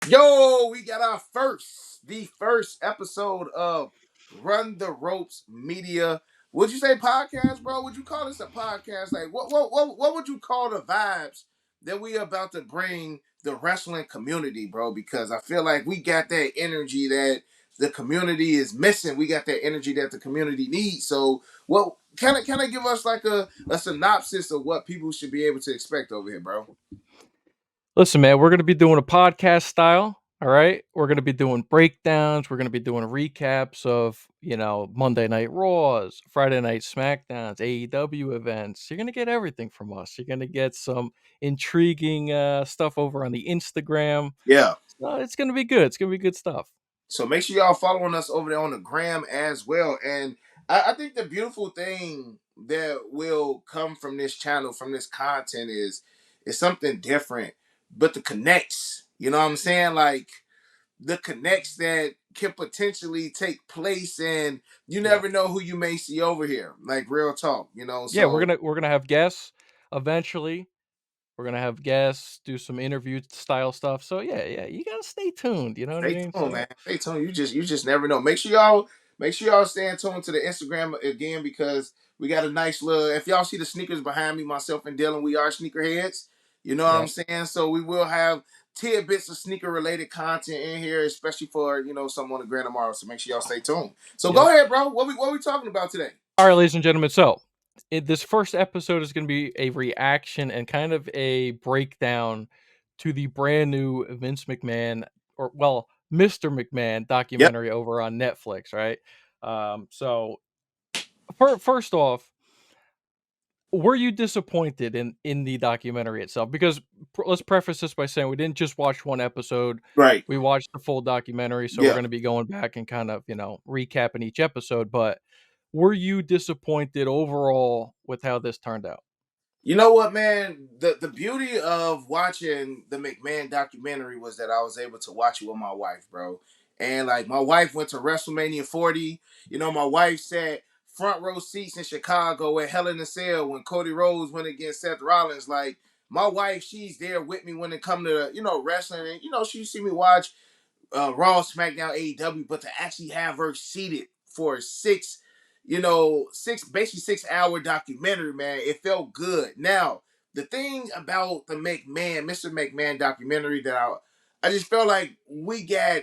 Yo, we got the first episode of Run the Ropes Media. Would you say podcast, bro? Would you call this a podcast? Like, what would you call the vibes that we about to bring the wrestling community, bro? Because I feel like we got that energy that the community is missing. We got that energy that the community needs. So, what kind of give us like a synopsis of what people should be able to expect over here, bro? Listen, man, we're going to be doing a podcast style. All right. We're going to be doing breakdowns. We're going to be doing recaps of, Monday Night Raws, Friday Night SmackDowns, AEW events. You're going to get everything from us. You're going to get some intriguing stuff over on the Instagram. Yeah. So it's going to be good. It's going to be good stuff. So make sure y'all following us over there on the gram as well. And I think the beautiful thing that will come from this channel, from this content is something different. But the connects, you know what I'm saying? Like the connects that can potentially take place and you Yeah. never know who you may see over here. Like real talk, you know. Yeah, we're So going to we're going to have guests eventually. We're going to have guests, do some interview style stuff. So yeah, you got to stay tuned, you know what I stay mean? tuned, So man. Stay tuned. You just never know. Make sure y'all stay tuned to the Instagram again because we got a nice little. If y'all see the sneakers behind me, myself and Dylan, we are sneakerheads. You know what I'm yeah. saying? So we will have tidbits of sneaker related content in here, especially for someone on the Grand tomorrow. So make sure y'all stay tuned. So go Yep. ahead, bro. What we talking about today? All right, ladies and gentlemen. So, this first episode is going to be a reaction and kind of a breakdown to the brand new Vince McMahon, or well, Mr. McMahon Yep. documentary over on Netflix, right? So, first off, were you disappointed in the documentary itself? Because let's preface this by saying we didn't just watch one episode; Right. we watched the full documentary. So we're Yeah. going to be going back and kind of recapping each episode. But were you disappointed overall with how this turned out? You know what, man? The beauty of watching the McMahon documentary was that I was able to watch it with my wife, bro. And like my wife went to WrestleMania 40. My wife sat front row seats in Chicago at Hell in a Cell when Cody Rhodes went against Seth Rollins. Like my wife, she's there with me when it come to wrestling, and she see me watch Raw, SmackDown, AEW, but to actually have her seated for basically 6 hour documentary, man, it felt good. Now, the thing about the Mr. McMahon documentary that I just felt like we got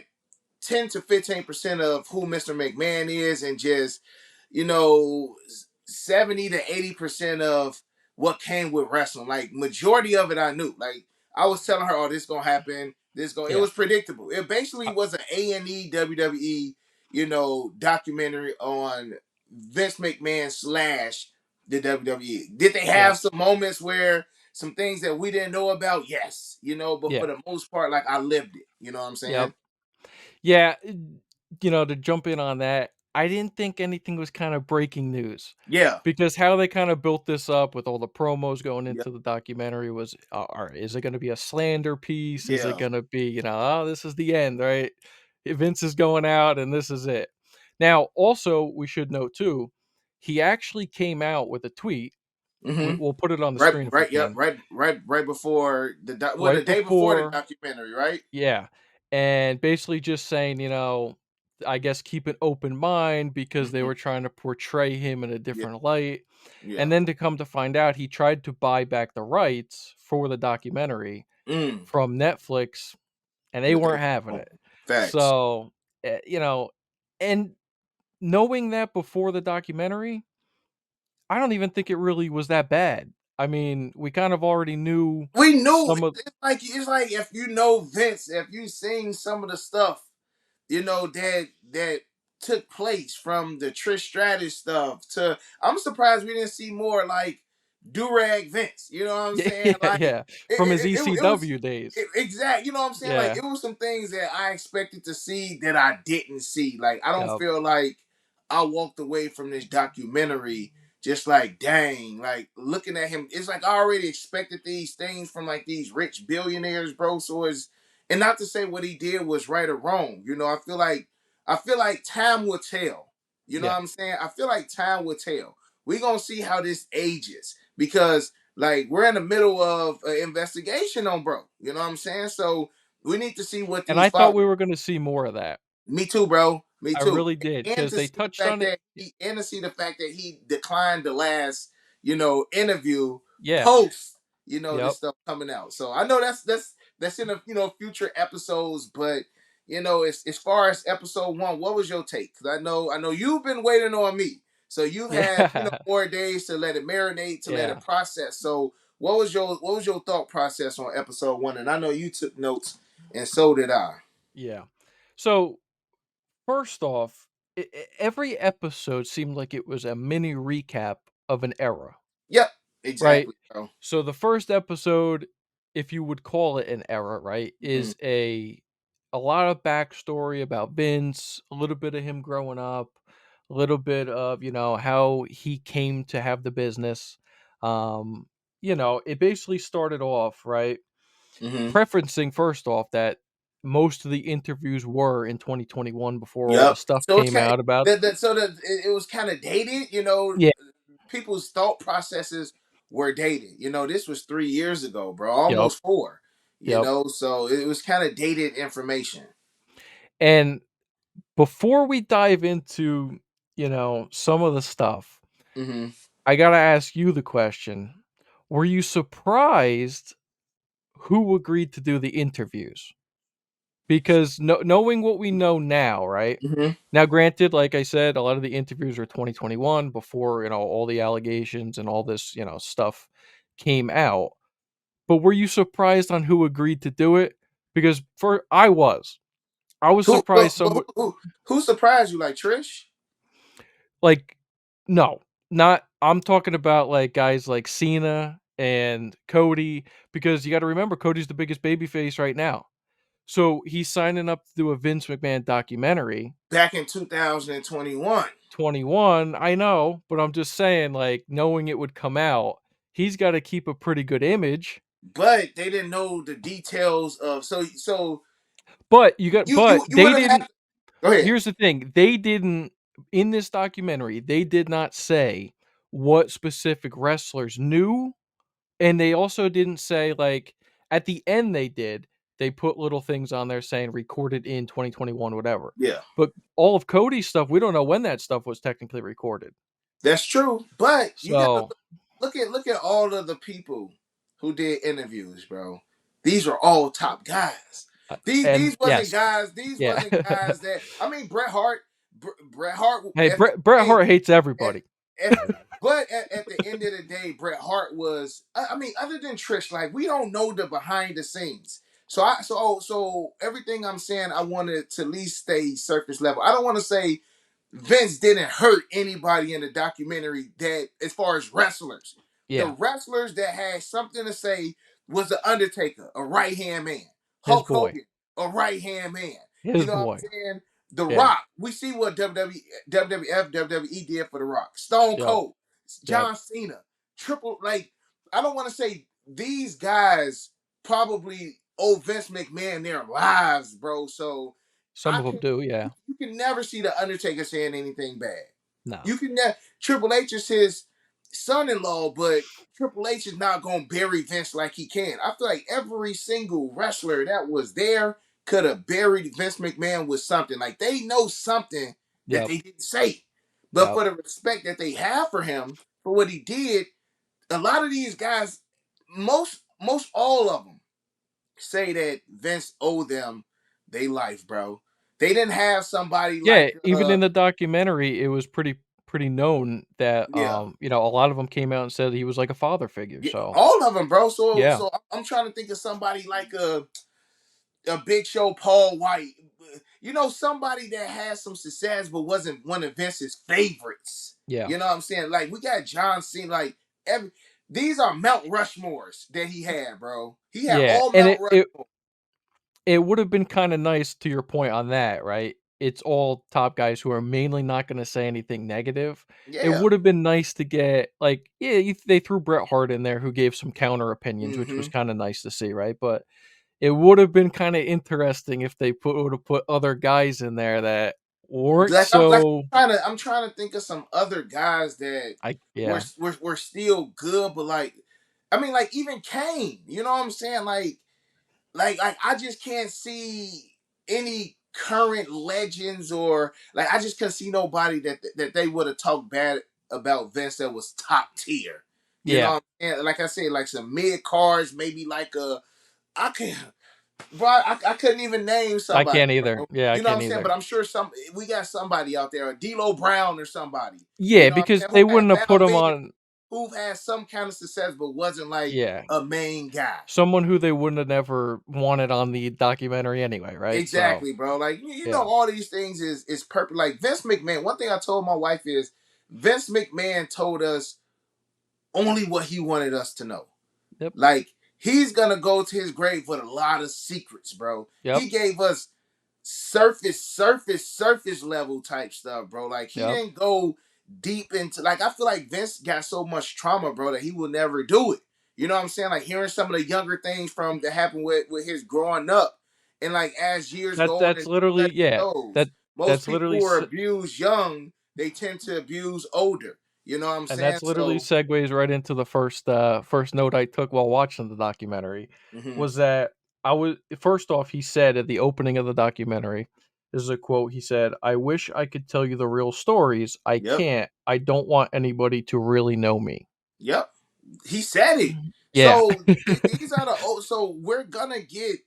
10 to 15% of who Mr. McMahon is and just, you know, 70 to 80% of what came with wrestling. Like majority of it I knew. Like I was telling her, oh, this gonna happen. It Yeah, was predictable. It basically uh, was an A&E WWE, documentary on Vince McMahon slash the WWE. Did they yeah, have some moments where some things that we didn't know about? Yes, but for yeah, the most part, like I lived it. You know what I'm yep, saying? yeah. To jump in on that, I didn't think anything was kind of breaking news Yeah. because how they kind of built this up with all the promos going Yeah. into the documentary was, is it going to be a slander piece? Is it Yeah. going to be, oh, this is the end, right? Vince is going out and this is it. Now, also, we should note too, he actually came out with a tweet. Mm-hmm. We'll put it on the Right. screen if we Right. Yep. can. Right before the Right day before the before, documentary. Right. yeah, and basically just saying, I guess keep an open mind because they Mm-hmm. were trying to portray him in a Yeah. different light. Yeah. And then to come to find out, he tried to buy back the rights for the documentary Mm. from Netflix, and they But they weren't having oh, it. facts. So, and knowing that before the documentary, I don't even think it really was that bad. I mean, we kind of already knew We knew some of. it's like if you know Vince, if you seen some of the stuff, that took place from the Trish Stratus stuff to I'm surprised we didn't see more like Durag Vince. You know what I'm Yeah, saying? yeah, Like yeah, from his it was ECW days. exact. You know what I'm saying? Like Yeah, it was some things that I expected to see that I didn't see. Like I don't yeah, feel like I walked away from this documentary just like dang, like looking at him. It's like I already expected these things from like these rich billionaires, bro. So it's and not to say what he did was right or wrong. I feel like time will tell. You know yeah, what I'm saying? I feel like time will tell. We're gonna see how this ages because like we're in the middle of an investigation on bro. You know what I'm saying? So We need to see what And these I thought followers. we were gonna see more of that. Me too, bro. Me I too. really did, And because to they see the touched fact on it. that he declined the last, interview Yeah. post, this Yep. stuff coming out. So I know that's in future episodes, but as far as episode one, what was your take? Because I know you've been waiting on me. So you've had Yeah. more days to let it marinate, to let it Yeah. process. So what was your thought process on episode one? And I know you took notes, and so did I. Yeah. So, first off, every episode seemed like it was a mini recap of an era, Yep, right? exactly, bro. So the first episode, if you would call it an era, right, Mhm. is a lot of backstory about Vince, a little bit of him growing up, a little bit of, how he came to have the business. Um, it basically started off, right, Mhm. preferencing first off that most of the interviews were in 2021 before all the Yep. stuff So it's came kind out about. that it was kind of dated. Yeah. People's thought processes were dated. This was 3 years ago, bro. Yep. Almost four. Yep. So it was kind of dated information. And before we dive into, some of the stuff, Hmm. I gotta ask you the question. Were you surprised who agreed to do the interviews? Because knowing what we know now, right? Hmm. Now, granted, like I said, a lot of the interviews are 2021 before, all the allegations and all this, stuff came out. But were you surprised on who agreed to do it? Because I was Who, surprised but someone. who surprised you? Like Trish? Like, no, not I'm talking about, like, guys like Cena and Cody, because you gotta remember Cody's the biggest babyface right now. So, he's signing up to do a Vince McMahon documentary. Back in 2021. 21, I know, but I'm just saying, like, knowing it would come out, he's gotta keep a pretty good image. But they didn't know the details of so But you they would have had. didn't. Go ahead. Here's the thing, they didn't, in this documentary, they did not say what specific wrestlers knew. And they also didn't say, like, at the end they did, they put little things on there saying recorded in 2021, whatever. Yeah. But all of Cody's stuff, we don't know when that stuff was technically recorded. That's true, but you gotta So, look at all of the people who did interviews, bro. These are all top guys. These and these wasn't yes, guys. These yeah. wasn't guys that I mean. Bret Hart. Hey, At the Bret day, Hart hates at, everybody. but at the end of the day, Bret Hart was. I mean, other than Trish, like we don't know the behind the scenes. So everything I'm saying, I wanted to at least stay surface level. I don't want to say Vince didn't hurt anybody in the documentary that as far as wrestlers. The Yeah, wrestlers that had something to say was the Undertaker, a right hand man. his Hulk boy. Hogan, a right hand man. You His know what boy. I'm saying? The Yeah. Rock. We see what WWF, WWE did for The Rock. Stone Yep. Cold, Yep. John Cena, Triple. Like I don't want to say these guys probably owe Vince McMahon their lives, bro. So Some I of them can do, yeah. you can never see the Undertaker saying anything bad. No. You can never. Triple H is his son-in-law, but Triple H is not gonna bury Vince like he can. I feel like every single wrestler that was there could have buried Vince McMahon with something. Like they know something that Yep. they didn't say, but Yep. for the respect that they have for him for what he did, a lot of these guys, most all of them say that Vince owed them their life, bro. They didn't have somebody Yeah, like even in the documentary, it was pretty known that, yeah. a lot of them came out and said he was like a father figure, Yeah, so all of them, bro. So, yeah. so I'm trying to think of somebody like a Big Show, Paul White. Somebody that has some success but wasn't one of Vince's favorites. Yeah. You know what I'm saying? Like we got John Cena. Like every these are Mount Rushmores that he had, bro. He had Yeah, all and Mount it Rushmore. would have been kinda nice, to your point on that, right? It's all top guys who are mainly not gonna say anything negative. It Yeah. would have been nice to get, like, yeah, they threw Bret Hart in there who gave some counter opinions, which was Mm-hmm. kinda nice to see, right? But it would have been kinda interesting if they would have put other guys in there that weren't Like so. I'm trying to think of some other guys that I were yeah. were, were still good, but like I mean, like even Kane. You know what I'm saying? like I just can't see any current legends, or like I just couldn't see nobody that they would have talked bad about Vince that was top tier. You know Yeah, what I'm saying? Like I said, like some mid cards, maybe like a I can bro, I couldn't even name I somebody, can't either. bro. Yeah, I You know what can't I'm saying? either. But I'm sure we got somebody out there, a D'Lo Brown or somebody. You Yeah, know what because I'm saying? they Who had wouldn't have put him Val on. who've had some kind of success, but wasn't like Yeah, a main guy. someone who they wouldn't have never wanted on the documentary anyway, right? So Exactly, bro. Like you know, yeah, all these things is perfect. Like Vince McMahon. One thing I told my wife is Vince McMahon told us only what he wanted us to know. yep, Like he's gonna go to his grave with a lot of secrets, bro. yep, He gave us surface level type stuff, bro. Like he yep. didn't go deep into like I feel like Vince got so much trauma, bro, that he will never do it. You know what I'm saying? Like hearing some of the younger things from that happened with his growing up, and like as years That go on that's and literally yeah. shows, That most that's people literally who are abused young, they tend to abuse older. You know what I'm and saying? that's literally So, segues right into the first note I took while watching the documentary mhm. was that I was first off he said at the opening of the documentary, this is a quote, he said, "I wish I could tell you the real stories. I Yep, can't. I don't want anybody to really know me." yep. He said it. Mhm. Yeah. So these are the so we're gonna get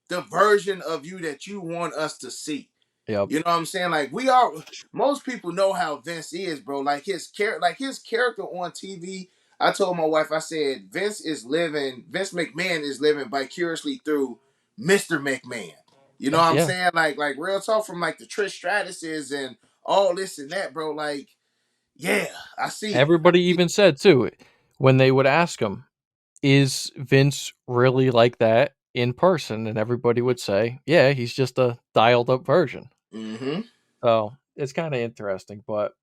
the version of you that you want us to see. Yep. You know what I'm saying? Like we are most people know how Vince is, bro. Like his character on TV. I told my wife, I said, Vince McMahon is living vicariously through Mr. McMahon. You know what I'm Yeah. saying? Like real talk from like the Trish Stratuses and all this and that, bro. Like, yeah, I see it. I Everybody see even said too when they would ask him, "Is Vince really like that in person?" And everybody would say, "Yeah, he's just a dialed up version." it. Mm-hmm. So, it's kinda interesting, but,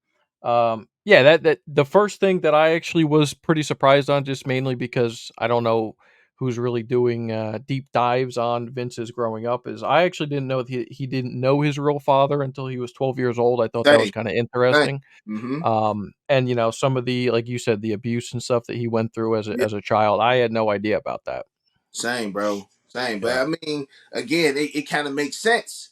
yeah, that the first thing that I actually was pretty surprised on, just mainly because I don't know who's really doing, deep dives on Vince's growing up, is I actually didn't know that he didn't know his real father until he was 12 years old. I thought that was Same. kinda Same. interesting. Mm-hmm. And, some of the like you said, the abuse and stuff that he went through as a Yeah. as a child, I had no idea about that. Same, bro. Same. But Yeah. I mean, again, it kind of makes sense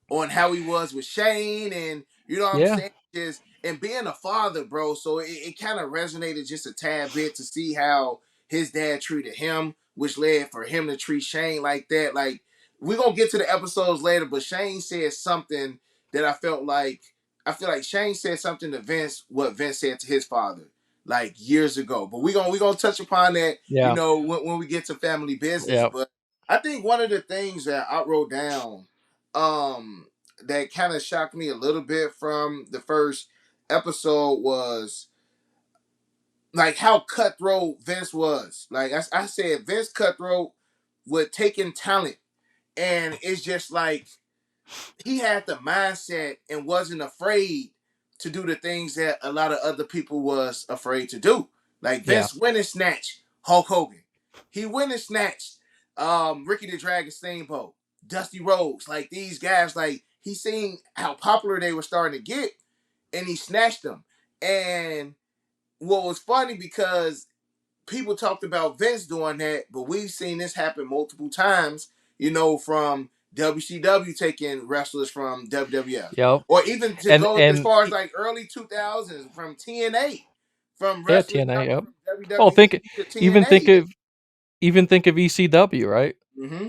on how he was with Shane, and you know what I'm Yeah. saying? Just and being a father, bro. So it kind of resonated just a tad bit to see how his dad treated him, which led for him to treat Shane like that. Like we're gonna get to the episodes later, but Shane said something that I feel like Shane said something to Vince, what Vince said to his father like years ago. But we gonna touch upon that, Yeah. when we get to family business. Yeah. But I think one of the things that I wrote down, um, that kind of shocked me a little bit from the first episode was like how cutthroat Vince was. Like I said, Vince cutthroat with taking talent, and it's just like he had the mindset and wasn't afraid to do the things that a lot of other people was afraid to do. Like Yeah. Vince went and snatched Hulk Hogan. He went and snatched Ricky the Dragon Steamboat, Dusty Rhodes. Like these guys, like he seen how popular they were starting to get, and he snatched them. And what was funny because people talked about Vince doing that, but we've seen this happen multiple times, from WCW taking wrestlers from WWF. Yep. Or even to And go as and far as like early 2000s from TNA, from yeah, wrestlers TNA, coming yep. from Well, WWE to even think TNA. of even think of ECW, right? Hmm.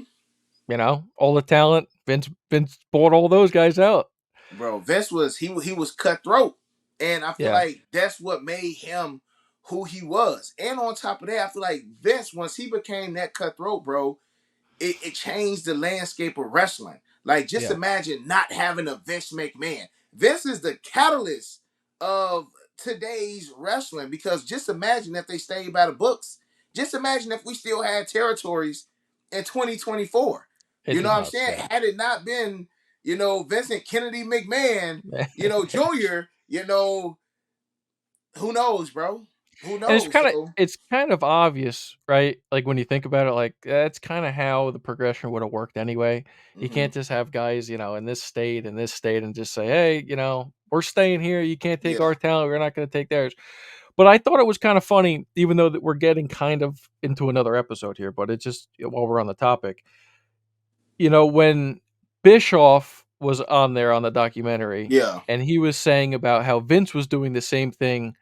All the talent, Vince bought all those guys out. Bro, Vince was he was cutthroat. And I feel Yeah. like that's what made him who he was. And on top of that, I feel like Vince, once he became that cutthroat, bro, it changed the landscape of wrestling. Like, just Yeah. imagine not having a Vince McMahon. Vince is the catalyst of today's wrestling because just imagine if they stayed by the books. Just imagine if we still had territories in 2024. You It's know what I'm nuts, saying? yeah. Had it not been, Vincent Kennedy McMahon, Jr., who knows, bro? Who And it's knows? kinda So, it's kind of obvious, right? Like, when you think about it, like, that's kinda how the progression would have worked anyway. You mhm, can't just have guys, in this state, and just say, "Hey, we're staying here, you can't take yeah. our talent, we're not gonna take theirs." But I thought it was kinda funny, even though that we're getting kind of into another episode here, but it just while we're on the topic, when Bischoff was on there on the documentary, Yeah, and he was saying about how Vince was doing the same thing,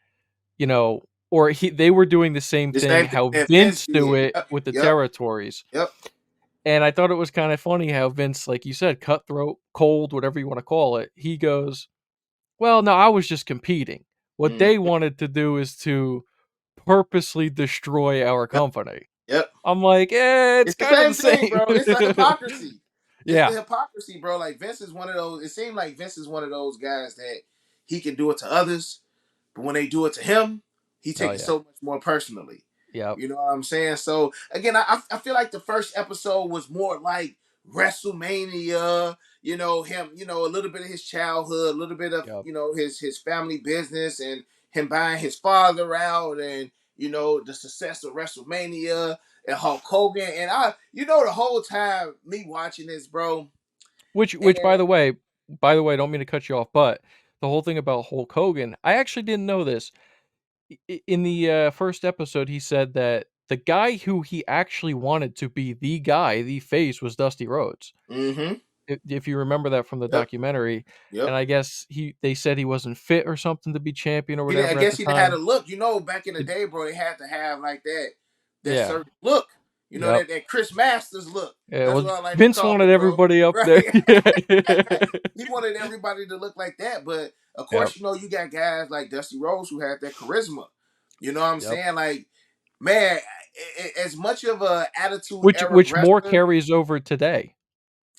or they were doing the same the thing, same thing how that Vince Vince do did. it Yep, with the yep, territories. yep. And I thought it was kind of funny how Vince, like you said, cutthroat, cold, whatever you want to call it, he goes, "Well, no, I was just competing. What Mm, they wanted to do is to purposely destroy our yep, company." yep. I'm like, it's It's the kind of same the thing, bro. It's a same. hypocrisy. It's the Yeah. hypocrisy, bro. Like Vince is one of those. It seemed like Vince is one of those guys that he can do it to others, but when they do it to him, he Oh takes it yeah. so much more personally. Yep. You know what I'm saying? So again, I feel like the first episode was more like WrestleMania. Him. A little bit of his childhood, a little bit of Yep. his family business, and him buying his father out, and the success of WrestleMania and Hulk Hogan. And the whole time me watching this, bro. Which And by the way, I don't mean to cut you off, but the whole thing about Hulk Hogan, I actually didn't know this. In the first episode, he said that the guy who he actually wanted to be the guy, the face, was Dusty Rhodes. mm-hmm. If you remember that from the Yep. documentary, and Yep. I guess they said he wasn't fit or something to be champion or I whatever at guess the he had a time. look. Back in the It- day, bro, they had to have like that yeah. certain look. Yep. That Chris Masters look. Yeah. That's Well, what I like to Vince call wanted it, bro. everybody up Right? there. Yeah. He wanted everybody to look like that. But of Yep. course, you got guys like Dusty Rhodes who had that charisma. You know what I'm Yep. saying? Like, man, as much of a attitude era Which more wrestler. carries over today.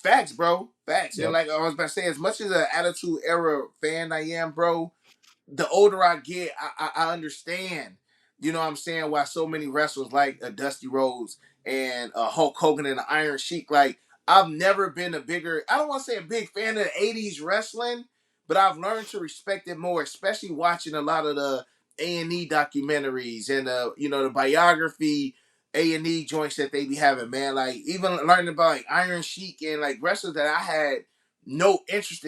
Facts, bro. Facts. And Yep. like I was about to say, as much as an attitude era fan I am, bro, the older I get, I understand. You know what I'm saying? Why so many wrestlers like Dusty Rhodes and Hulk Hogan and the Iron Sheik. Like, I've never been I don't want to say a big fan of the 80s wrestling, but I've learned to respect it more, especially watching a lot of the A&E documentaries and, the biography A&E joints that they be having, man. Like, even learning about like Iron Sheik and like wrestlers that I had no interest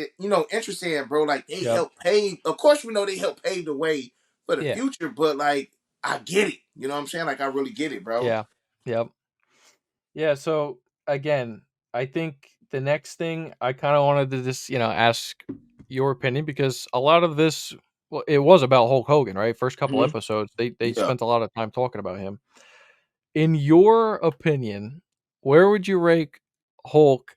in, bro. Like they Yep. help pave. Of course, we know they help pave the way for the Yeah. future, but like I get it. You know what I'm saying? Like I really get it, bro. Yeah. Yep. Yeah, so again, I think the next thing I kind of wanted to just, ask your opinion because a lot of this, well, it was about Hulk Hogan, right? First couple Hmm. episodes, they Yeah. spent a lot of time talking about him. In your opinion, where would you rank Hulk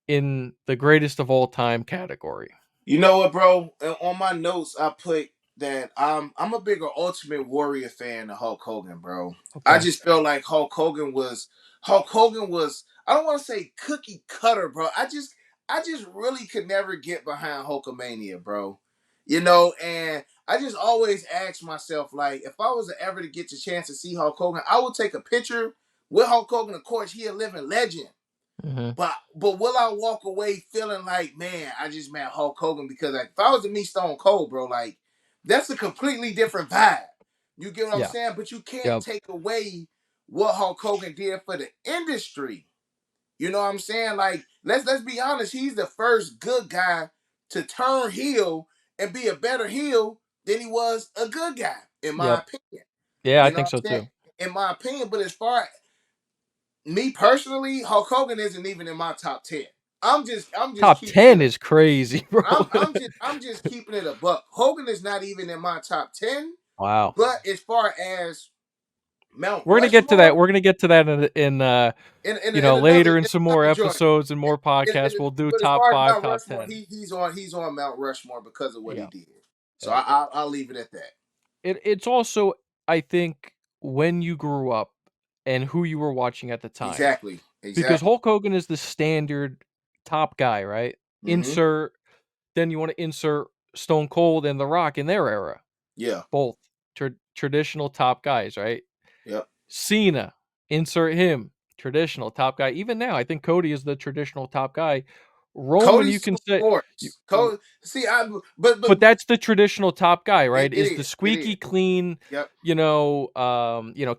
in the greatest of all time category? You know what, bro? On my notes, I put that I'm a bigger Ultimate Warrior fan than Hulk Hogan, bro. I Okay. just feel like Hulk Hogan was. I don't want to say cookie cutter, bro. I just really could never get behind Hulkamania, bro. And I just always ask myself, like, if I was ever to get the chance to see Hulk Hogan, I would take a picture with Hulk Hogan. Of course, he a living legend. Hmm. But will I walk away feeling like, man, I just met Hulk Hogan? Because like, if I was to meet Stone Cold, bro, like that's a completely different vibe. You get what I'm Yeah. saying? But you can't Yep. take away what Hulk Hogan did for the industry. You know what I'm saying? Like, let's be honest, he's the first good guy to turn heel and be a better heel than he was a good guy, in my Yep. opinion. Yeah, I You know think what so I'm saying? too. In my opinion, but as far me personally, Hulk Hogan isn't even in my top 10. I'm just Top keeping it 10 is crazy, bro. I'm just keeping it a buck. Hogan is not even in my top 10, Wow. but as far as Mount We're gonna get to that. Rushmore, We're gonna get to that in later in in some more another joint. episodes and more podcasts. We'll do But as top far as five, Mount top Rushmore, 10. he's on Mount Rushmore because of what he Yeah. did. So Yeah. I'll leave it at that. It's also, I think, when you grew up and who you were watching at the time. Exactly. Because Exactly. Hulk Hogan is the standard top guy, right? Mm-hmm. Insert then you want to insert Stone Cold and The Rock in their era. Yeah. Both traditional top guys, right? Yep. Cena, insert him, traditional top guy. Even now, I think Cody is the traditional top guy. Roman, you Cody's can two say, sports. Cody. See, but but that's the traditional top guy, it, right? it Is the is. It squeaky is. clean, Yep.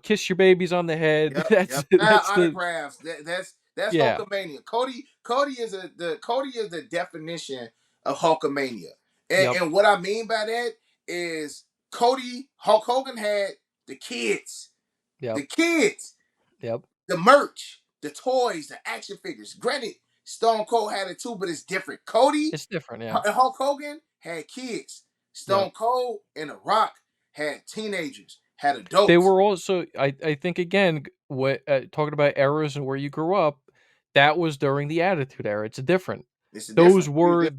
kiss your babies on the head. Yep, That's yep. that's the Autographs. That's yeah, Hulkamania. Cody is the definition of Hulkamania. And yep, and what I mean by that is Hulk Hogan had the kids, yep, the kids, yep, the merch. the toys, the action figures. Granted, Stone Cold had it too, but it's different. Cody It's different, yeah. and Hulk Hogan had kids. Yep. Stone Cold and The Rock had teenagers, had They adults. were also I think again, what talking about eras and where you grew up, that was during the Attitude Era, it's different. It's a Those different, were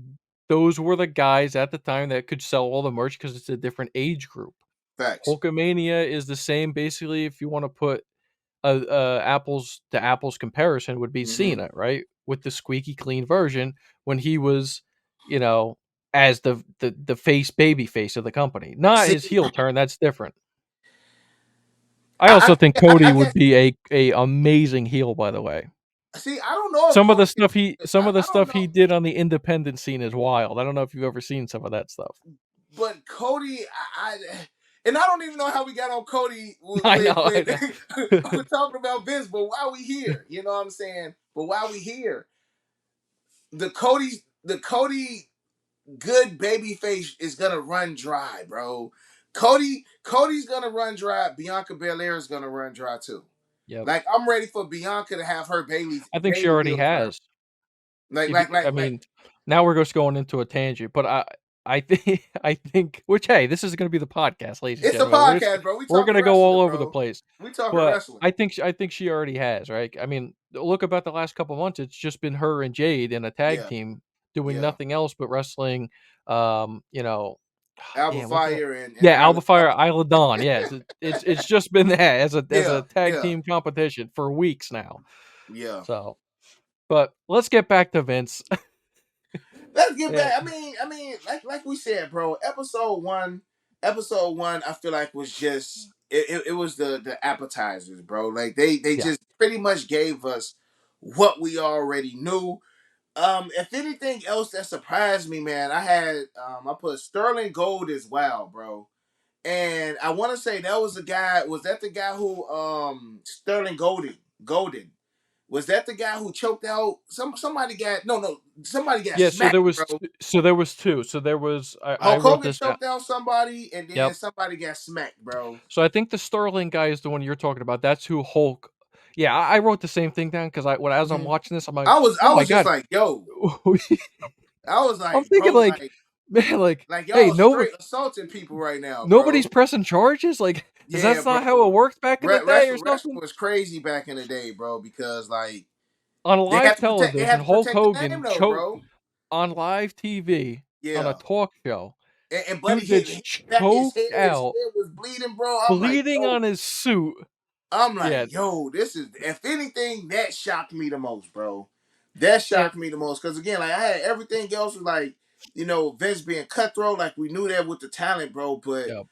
those were the guys at the time that could sell all the merch because it's a different age group. facts. Hulkamania is the same basically if you wanna put a apples to apples comparison would be Mm-hmm. Cena, right? With the squeaky clean version when he was, you know, as the face baby face of the company. Not See, his heel turn, that's different. I also think I Cody would guess. be a amazing heel, by the way. See, I don't know if Some of the Cody can stuff he be. some of the I don't stuff know, he did on the independent scene is wild. I don't know if you've ever seen some of that stuff. but Cody, and I don't even know how we got on Cody I know, I with know. we're talking about Vince, but why we here? You know what I'm saying? But why we here? The Cody good baby face is gonna run dry, bro. Cody's gonna run dry. Bianca Belair is gonna run dry too. Yep. Like I'm ready for Bianca to have her I think she Bailey already heel turn. has. Like If you like like I like mean, now we're just going into a tangent, but I think I think which hey, this is gonna be the podcast, ladies and it's a gentlemen. podcast, bro. We We're talking gonna go wrestling, all over the bro. place. We talking But wrestling. I think she already has, right? I mean, look about the last couple months, it's just been her and Jade in a tag Yeah, team doing yeah. nothing else but wrestling, you know, Alba damn, what the Fire and yeah, Isla Alba Fire, Dawn. Isla Dawn, yes. It's just been that as a Yeah, tag yeah, team competition for weeks now. yeah. So, but let's get back to Vince. Let's get Yeah, back. Like we said, bro. Episode one, I feel like was just it was the appetizers, bro. Like they yeah. just pretty much gave us what we already knew. If anything else that surprised me, man, I put Sterling Gold as well, bro. And I want to say that was the guy. Was that the guy who Sterling Golden? Was that the guy who choked out somebody got no somebody got Yeah, smacked, bro. so there was 2. So there was I Hulk wrote Hogan this down. choked out somebody, and then Yep. somebody got smacked, bro. So I think the Sterling guy is the one you're talking about. That's who Hulk. Yeah, I wrote the same thing down because as I'm Mhm. watching this, I'm like, I was oh I my was just god. like, yo, I was I'm like, thinking bro, like, man, like hey, y'all straight assaulting people right now, bro. nobody's pressing charges. Like, is Yeah, that bro. not how it worked back in the day or Wrestling something? was crazy back in the day, bro, because like On they had live to protect they television, had to Hulk protect the name Hogan though, choked bro. on live TV on a Yeah. talk show. And buddy Dude gets hit back choked his out, head was bleeding, bro. I'm like, bleeding yo, on his suit. Yeah, this is if anything that shocked me the most, bro. That and shocked me the most because again, like I had everything else was like, Vince being cutthroat, like we knew that with the talent, bro. But yep,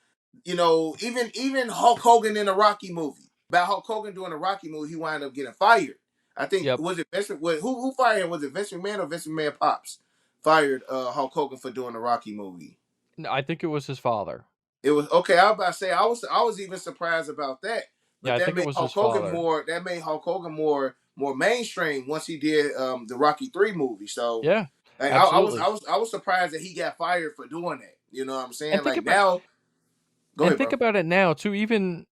even Hulk Hogan in the Rocky movie, about Hulk Hogan doing the Rocky movie, he wound up getting fired. I think yep. was it Vince? Who fired him? Was it Vince McMahon or Vince McMahon pops fired Hulk Hogan for doing the Rocky movie? No, I think it was his father. It was okay. I was about to say I was even surprised about that, Yeah, but I think it was his father. That made Hulk Hogan more mainstream once he did the Rocky 3 movie. So Yeah, like absolutely. I was surprised that he got fired for doing that. You know what I'm saying? And think Like about now, go and ahead, think bro. about it now too. Even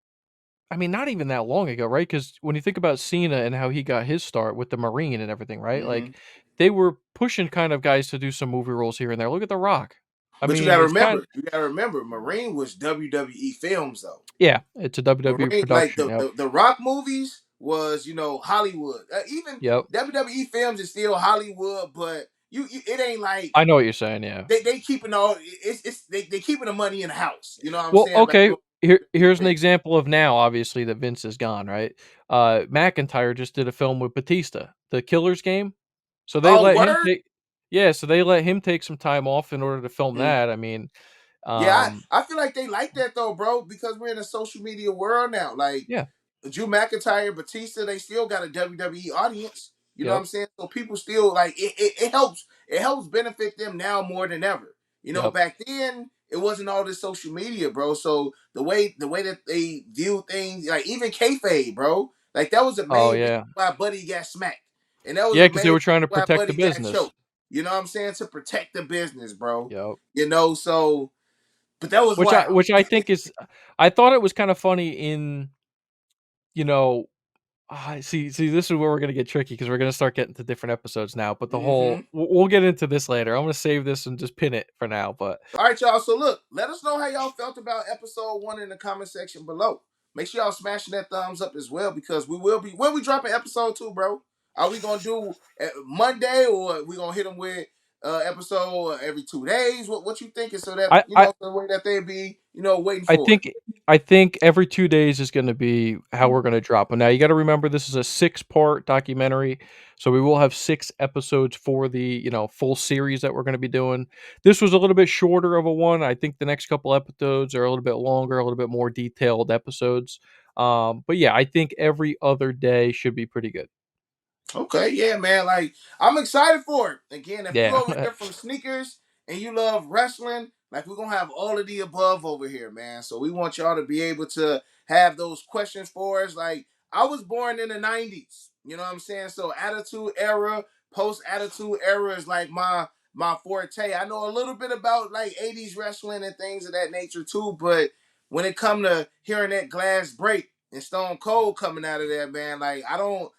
I mean, not even that long ago, right? Because when you think about Cena and how he got his start with the Marine and everything, right? Hmm. Like they were pushing kind of guys to do some movie roles here and there. Look at The Rock. I But mean, it's kind you gotta remember, Marine was WWE films though. yeah, it's a WWE Marine, like production. Yep, the Rock movies was Hollywood. Even yep. WWE films is still Hollywood, but it ain't like I know what you're saying. Yeah. they keeping all they keeping the money in the house. You know what I'm Well, saying? By okay. doing Here's an things. example of now, obviously, that Vince is gone, right? McIntyre just did a film with Batista, The Killer's Game. So they Oh, let him word. take, yeah. So they let him take some time off in order to film Mm. that. I mean, Yeah, um, I feel like they like that though, bro, because we're in a social media world now. Like yeah, Drew McIntyre, Batista, they still got a WWE audience. You know what yep, I'm saying? So people still like it helps. It helps benefit them now more than ever. yep. Back then it wasn't all this social media, bro. So the way that they view things, like even kayfabe, bro, like that was the Oh main reason yeah, why Buddy got smacked, and that was yeah, the because they main were reason trying to why protect the Buddy got business. choked. You know what I'm saying? To protect the business, bro. Yep. So but that was wild. Which I think is, I thought it was kind of funny in, you know See, this is where we're gonna get tricky because we're gonna start getting to different episodes now. But the Mm-hmm. whole we'll get into this later. I'm gonna save this and just pin it for now. But All right, y'all. So look, let us know how y'all felt about episode 1 in the comment section below. Make sure y'all smashing that thumbs up as well because we will be when we dropping episode 2, bro. Are we gonna do Monday or we gonna hit them with episode every 2 days? What you thinking so that I, I the way that they be waiting I for it. think I think every 2 days is gonna be how we're gonna drop them. Now you gotta remember this is a 6-part documentary, so we will have 6 episodes for the, full series that we're gonna be doing. This was a little bit shorter of a one. I think the next couple episodes are a little bit longer, a little bit more detailed episodes. But yeah, I think every other day should be pretty good. Okay, yeah, man. Like I'm excited for it. Again, if you Yeah. over here from sneakers and you love wrestling, like we're gonna have all of the above over here, man. So we want y'all to be able to have those questions for us. Like I was born in the '90s, you know what I'm saying? So attitude era, post attitude era is like my forte. I know a little bit about like '80s wrestling and things of that nature too, but when it come to hearing that glass break and Stone Cold coming out of there, man, like I don't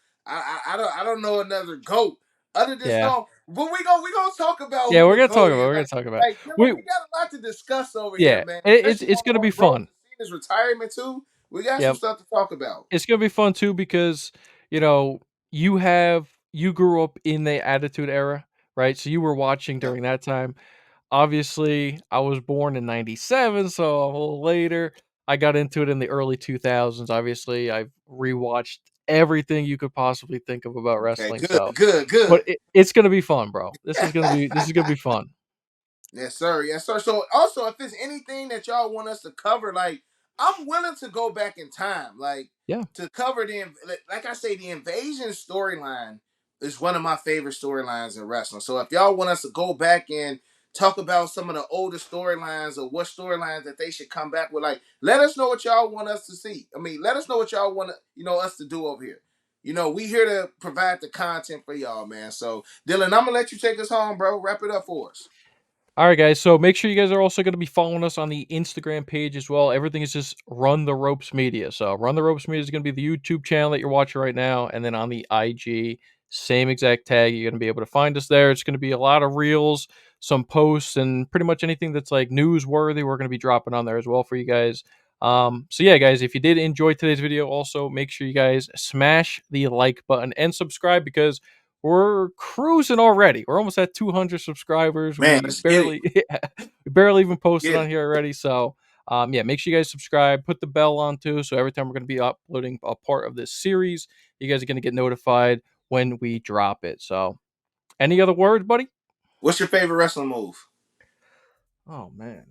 know another goat other than Yeah. Stone. But we gonna talk about Yeah, who we're the gonna talk goat about is. Like we we got a lot to discuss over here, yeah, man. it's Especially it's on gonna be the road fun. to Cena's retirement too. We got some Yep. stuff to talk about. It's gonna be fun too because, you know, you grew up in the Attitude Era, right? So you were watching Yeah. during that time. Obviously, I was born in '97, so a little later. I got into it in the early 2000s. Obviously, I've rewatched everything you could possibly think of about Okay. wrestling, Good. so Good. but Good. it's gonna be fun, bro. This is gonna be fun. Yes, sir. Yes, sir. So also, if there's anything that y'all want us to cover, like I'm willing to go back in time, like Yeah. to cover like I say, the invasion storyline is one of my favorite storylines in wrestling. So if y'all want us to go back and talk about some of the older storylines or what storylines that they should come back with, like let us know what y'all want us to see. I mean, let us know what y'all want us to do over here. We here to provide the content for y'all, man. So Dylan, I'm gonna let you take us home, bro. Wrap it up for us. All right, guys. So make sure you guys are also going to be following us on the Instagram page as well. Everything is just Run the Ropes Media. So Run the Ropes Media is going to be the YouTube channel that you're watching right now, and then on the IG, same exact tag. You're going to be able to find us there. It's going to be a lot of reels, some posts, and pretty much anything that's like newsworthy. We're going to be dropping on there as well for you guys. So yeah, guys, if you did enjoy today's video, also make sure you guys smash the like button and subscribe because we're cruising already. We're almost at 200 subscribers. Man, We let's get it. barely we barely even posted Get on it. here already. So yeah, make sure you guys subscribe, put the bell on too. So every time we're going to be uploading a part of this series, you guys are going to get notified when we drop it. So any other words, buddy? What's your favorite wrestling move? Oh man.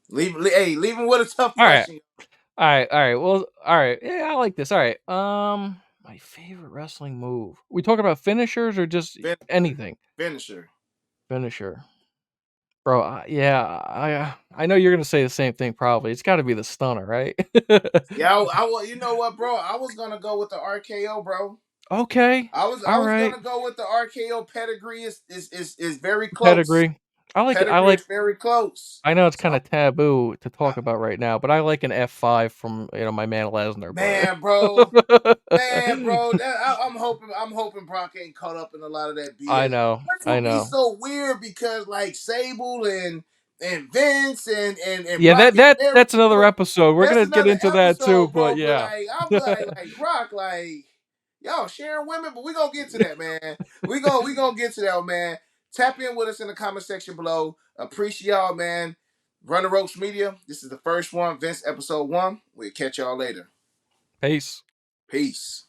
Leave him with a tough All right. question. All right. Well, all right. Yeah, I like this. All right. My favorite wrestling move. We talking about finishers or just Finisher. anything? Finisher. Finisher. Bro, yeah, I know you're gonna say the same thing probably. It's gotta be the stunner, right? Yeah, you know what, bro? I was gonna go with the RKO, bro. Okay. I was Alright. gonna go with the RKO. Pedigree is very close. Pedigree. I Pedigree like is very close. I know it's So kinda taboo to I, talk about right now, but I like an F5 from, my man Lesnar, but man, bro. Man, bro, I'm hoping Brock ain't caught up in a lot of that I BS. know, Which I would be know. so weird because like Sable and Vince and Yeah, Brock that get that married. that's another episode. We're That's gonna get another into that too, episode, but bro. But yeah. like, I'm like Brock, like y'all sharing women, but we gonna get to that, man. We gonna get to that, man. Tap in with us in the comment section below. Appreciate y'all, man. Run the Ropes Media. This is the first one, Vince episode 1. We'll catch y'all later. Peace. Peace.